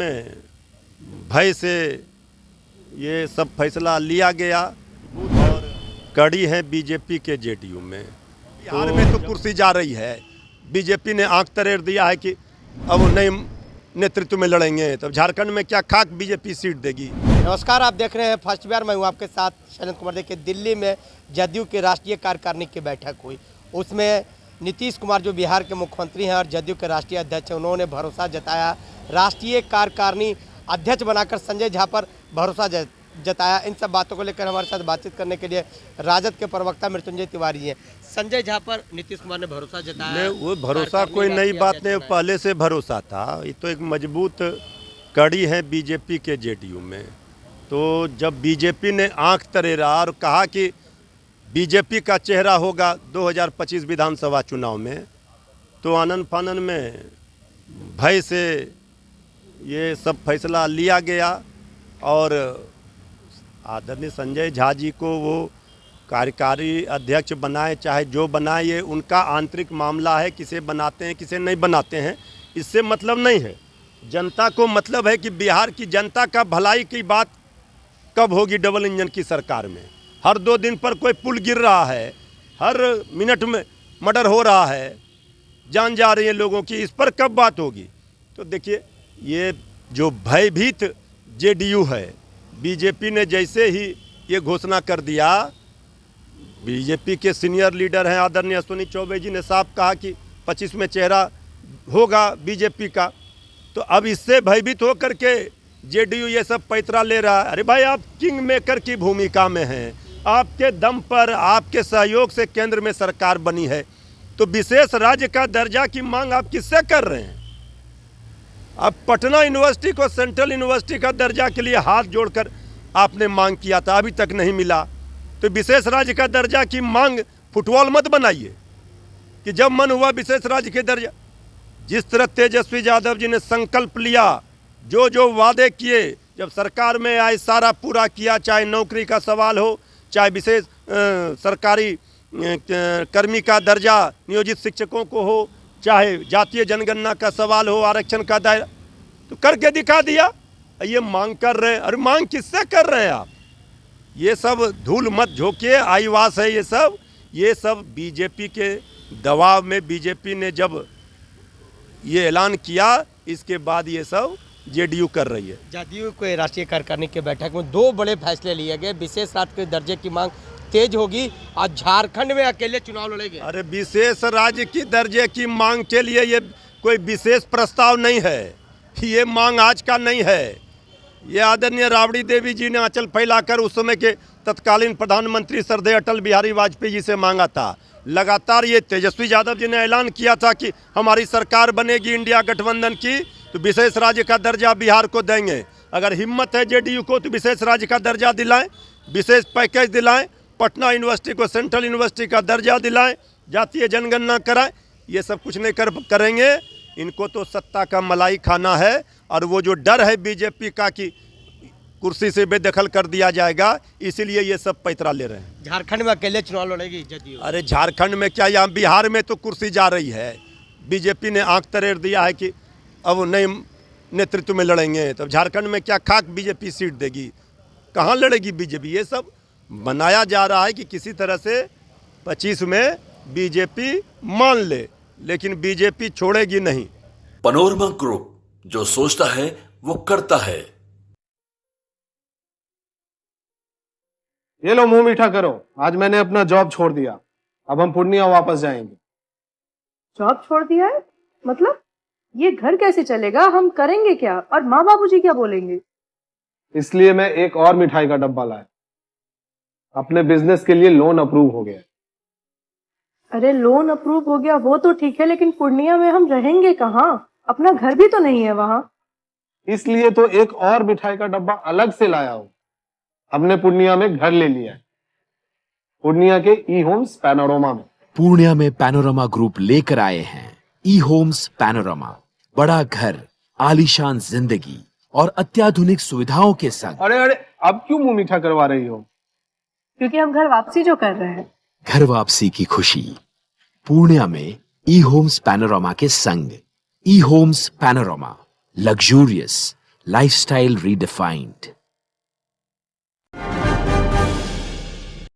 में भय से ये सब फैसला लिया गया और कड़ी है बीजेपी के जेडीयू में। बिहार में तो कुर्सी जा रही है, बीजेपी ने आंख तरेर दिया है कि अब नए नेतृत्व में लड़ेंगे, तो झारखंड में क्या खाक बीजेपी सीट देगी। नमस्कार, आप देख रहे हैं फर्स्ट बार। मैं हूं आपके साथ शैलेंद्र कुमार। देखिए, दिल्ली में जदयू के राष्ट्रीय कार्यकारिणी की बैठक हुई। उसमें नीतीश कुमार जो बिहार के मुख्यमंत्री हैं और जदयू के राष्ट्रीय अध्यक्ष हैं, उन्होंने भरोसा जताया। राष्ट्रीय कार्यकारिणी अध्यक्ष बनाकर संजय झा पर भरोसा जताया। इन सब बातों को लेकर हमारे साथ बातचीत करने के लिए राजद के प्रवक्ता मृत्युंजय तिवारी हैं। संजय झा पर नीतीश कुमार ने भरोसा जताया। वो भरोसा कोई नई बात नहीं, पहले से भरोसा था। ये तो एक मजबूत कड़ी है बीजेपी के जेडीयू में। तो जब बीजेपी ने आंख तरेरा और कहा कि बीजेपी का चेहरा होगा 2025 विधानसभा चुनाव में, तो आनन फानन में भय से ये सब फैसला लिया गया और आदरणीय संजय झा जी को वो कार्यकारी अध्यक्ष बनाए, चाहे जो बनाए, ये उनका आंतरिक मामला है। किसे बनाते हैं किसे नहीं बनाते हैं, इससे मतलब नहीं है। जनता को मतलब है कि बिहार की जनता का भलाई की बात कब होगी डबल इंजन की सरकार में। हर 2 दिन पर कोई पुल गिर रहा है, हर मिनट में मर्डर हो रहा है, जान जा रही है लोगों की, इस पर कब बात होगी। तो देखिए, ये जो भयभीत जेडीयू है, बीजेपी ने जैसे ही ये घोषणा कर दिया, बीजेपी के सीनियर लीडर हैं आदरणीय अश्विनी चौबे जी ने साफ कहा कि 25 में चेहरा होगा बीजेपी का। तो अब इससे भयभीत होकर के जेडीयू ये सब पैतरा ले रहा है। अरे भाई, आप किंग मेकर की भूमिका में हैं, आपके दम पर, आपके सहयोग से केंद्र में सरकार बनी है, तो विशेष राज्य का दर्जा की मांग आप किससे कर रहे हैं। अब पटना यूनिवर्सिटी को सेंट्रल यूनिवर्सिटी का दर्जा के लिए हाथ जोड़कर आपने मांग किया था, अभी तक नहीं मिला। तो विशेष राज्य का दर्जा की मांग फुटबॉल मत बनाइए कि जब मन हुआ विशेष राज्य के दर्जा। जिस तरह तेजस्वी यादव जी ने संकल्प लिया, जो जो वादे किए, जब सरकार में आए सारा पूरा किया। चाहे नौकरी का सवाल हो, चाहे विशेष सरकारी कर्मी का दर्जा नियोजित शिक्षकों को हो, चाहे जातीय जनगणना का सवाल हो, आरक्षण का दायरा, तो करके दिखा दिया। ये मांग कर रहे हैं। अरे मांग किससे कर रहे हैं आप? ये सब धूल मत झोंकिए, आईवास है ये सब बीजेपी के दबाव में। बीजेपी ने जब ये ऐलान किया, इसके बाद ये सब जेडीयू कर रही है। जदयू के राष्ट्रीय कार्यकारिणी की बैठक में 2 बड़े फैसले लिए गए। विशेष राज्य के दर्जे की मांग तेज होगी और झारखंड में अकेले चुनाव लड़ेंगे। अरे विशेष राज्य की दर्जे की मांग के लिए ये कोई विशेष प्रस्ताव नहीं है, ये मांग आज का नहीं है। ये आदरणीय राबड़ी देवी जी ने आंचल फैलाकर उस समय के तत्कालीन प्रधानमंत्री श्रद्धेय अटल बिहारी वाजपेयी जी से मांगा था। लगातार ये तेजस्वी यादव जी ने ऐलान किया था कि हमारी सरकार बनेगी इंडिया गठबंधन की, तो विशेष राज्य का दर्जा बिहार को देंगे। अगर हिम्मत है जेडीयू को तो विशेष राज्य का दर्जा दिलाएं, विशेष पैकेज दिलाएं, पटना यूनिवर्सिटी को सेंट्रल यूनिवर्सिटी का दर्जा दिलाएं, जातीय जनगणना कराएं। ये सब कुछ नहीं करेंगे। इनको तो सत्ता का मलाई खाना है, और वो जो डर है बीजेपी का कि कुर्सी से बेदखल कर दिया जाएगा, इसीलिए ये सब पैतरा ले रहे हैं। झारखंड में अकेले चुनाव लड़ेगी जदयू। अरे झारखंड में क्या, यहाँ बिहार में तो कुर्सी जा रही है। बीजेपी ने आंख तरेर दिया है कि अब नए नेतृत्व में लड़ेंगे, तो झारखंड में क्या खाक बीजेपी सीट देगी, कहाँ लड़ेगी बीजेपी। ये सब बनाया जा रहा है कि किसी तरह से 25 में बीजेपी मान ले, लेकिन बीजेपी छोड़ेगी नहीं। पैनोरमा ग्रुप, जो सोचता है वो करता है। ये लो, मुंह मीठा करो। आज मैंने अपना जॉब छोड़ दिया, अब हम पूर्णिया वापस जाएंगे। जॉब छोड़ दिया है? मतलब ये घर कैसे चलेगा? हम करेंगे क्या? और माँ बाबूजी क्या बोलेंगे? इसलिए मैं एक और मिठाई का डब्बा लाया। अपने बिजनेस के लिए लोन अप्रूव हो गया। अरे लोन अप्रूव हो गया वो तो ठीक है, लेकिन पूर्णिया में हम रहेंगे कहाँ? अपना घर भी तो नहीं है वहाँ। इसलिए तो एक और मिठाई का डब्बा अलग से लाया हूँ। हमने पूर्णिया में घर ले लिया है, पूर्णिया के ई होम्स पैनोरमा में। पूर्णिया में पैनोरमा ग्रुप लेकर आए हैं ई होम्स पैनोरमा। बड़ा घर, आलीशान जिंदगी और अत्याधुनिक सुविधाओं के संग। अरे अब क्यों मुंह मीठा करवा रही हो? क्योंकि हम घर वापसी जो कर रहे हैं। घर वापसी की खुशी पूर्णिया में ई होम्स पैनोरमा के संग। ई homes panorama, luxurious, lifestyle redefined.